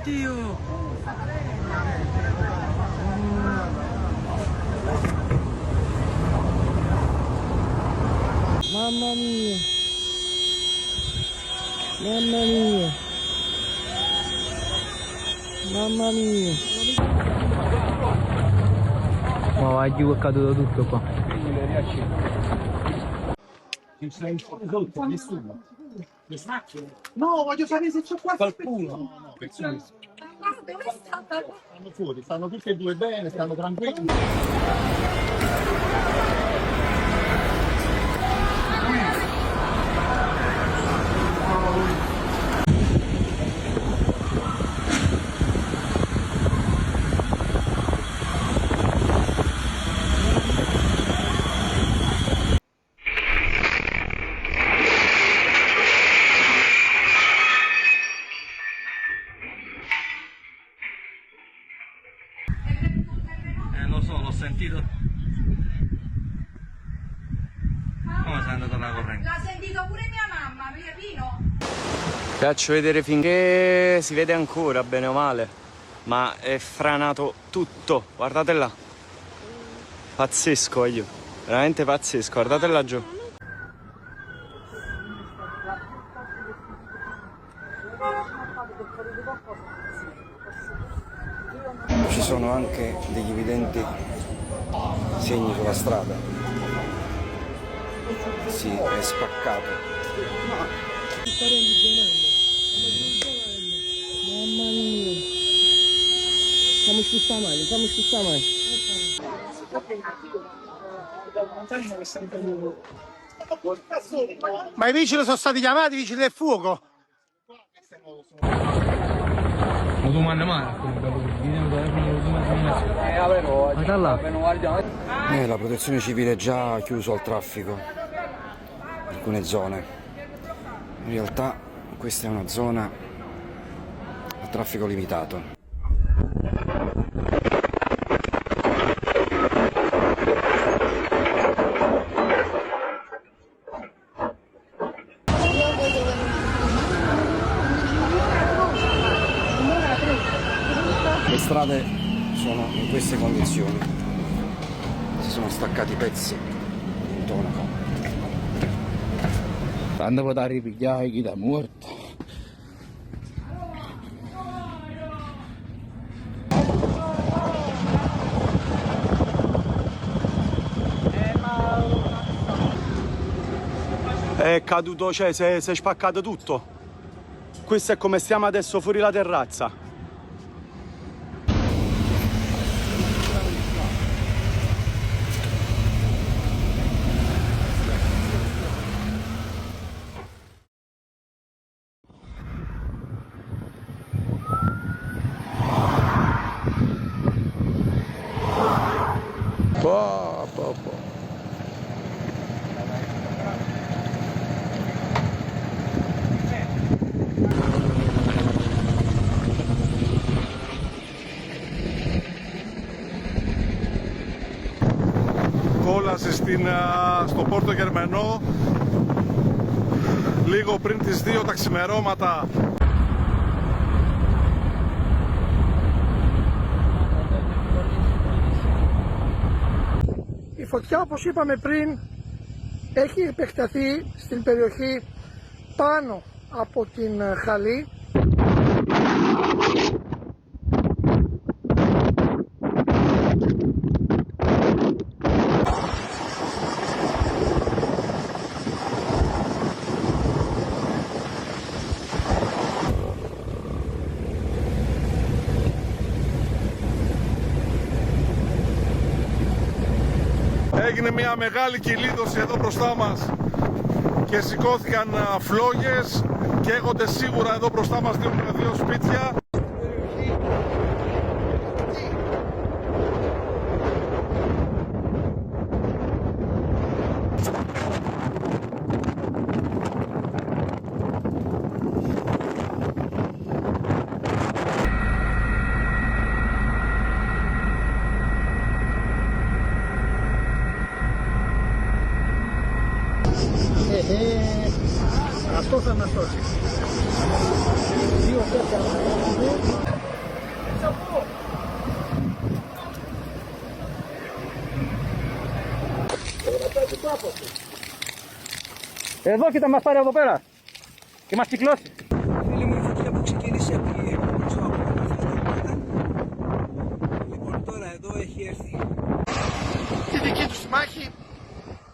Oddio! Mamma mia! Mamma mia! Mamma mia! Ma vai giù, è caduto tutto qua. Non sei in nessuno. Le macchine? No, voglio sapere se c'è qualcuno. No, persone. Dove è stata? Stanno fuori, stanno tutte e due bene, stanno tranquilli. Lo so, l'ho sentito. Come sei andato alla corrente? L'ha sentito pure mia mamma, Pino. Faccio vedere finché si vede ancora, bene o male. Ma è franato tutto. Guardate là. Pazzesco, io. Veramente pazzesco. Guardate laggiù. Ci sono anche degli evidenti segni sulla strada. Sì, è spaccato. Mamma mia. Fammi spostare. Ma i vigili sono stati chiamati, i vigili del fuoco? La protezione civile già ha chiuso al traffico alcune zone. In realtà questa è una zona a traffico limitato. Le strade sono in queste condizioni, si sono staccati pezzi intorno. Quando potrà ripigliare chi da morto? È caduto, cioè si è spaccato tutto. Questo è come stiamo adesso fuori la terrazza. Κόλαση στο Πόρτο Γερμανό λίγο πριν τις 2 τα ξημερώματα. Η φωτιά, όπως είπαμε πριν, έχει επεκταθεί στην περιοχή πάνω από την Χαλή. Έγινε μια μεγάλη κυλίδωση εδώ μπροστά μας και σηκώθηκαν φλόγες και έχονται σίγουρα εδώ μπροστά μας δύο σπίτια. Αυτό θα μας σώσει. 2-4 Εδώ κοίτα, μας πάρει από εδώ πέρα και μας κυκλώσει. Φίλοι μου, η φωτιά που ξεκίνησε από εκεί, πίσω από αυτά. Λοιπόν, τώρα εδώ έχει έρθει. Τη δική του τη μάχη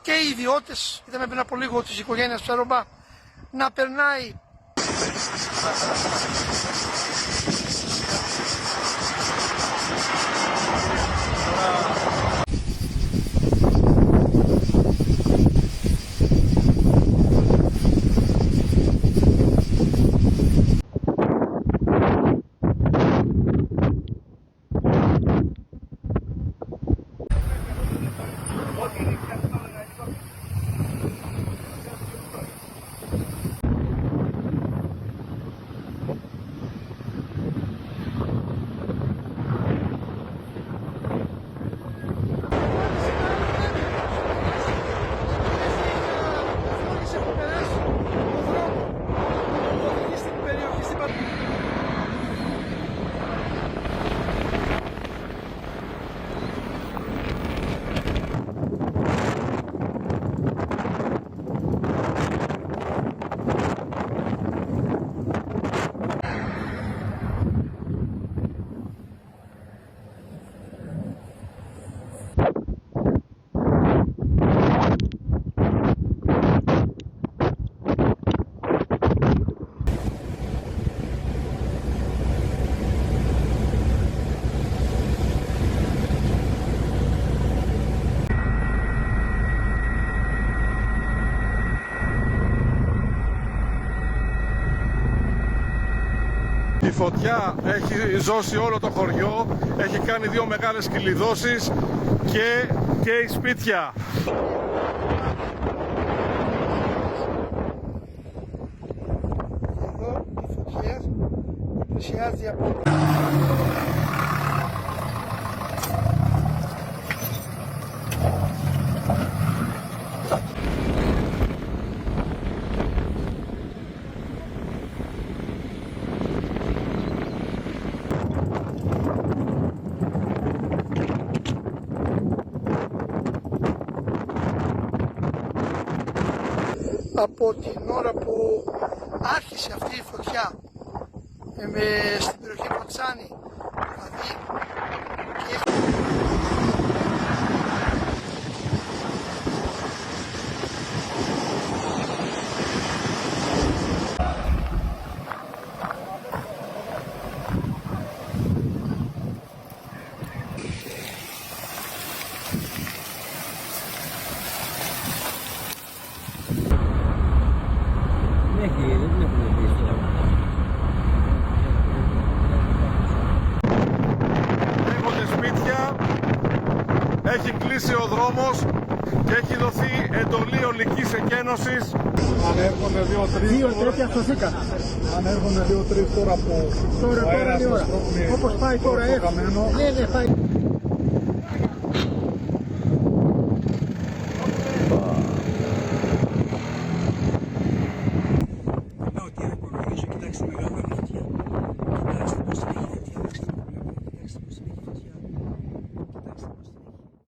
και οι ιδιώτες, είδαμε πριν από λίγο της οικογένειας Ψαρόμπα να περνάει. Η φωτιά έχει ζώσει όλο το χωριό, έχει κάνει 2 μεγάλες κυλιδώσεις και καίει σπίτια. Εδώ η φωτιά πλησιάζει από από την ώρα που άρχισε αυτή η φωτιά στην περιοχή Πατσάνη, δηλαδή και έχει κλείσει ο δρόμος και έχει δοθεί εντολή ολικής εκένωσης. Αν έρχονται 2-3 αν έρχονται 2-3 τώρα από τώρα η ώρα, όπως πάει τώρα, ναι, πάει.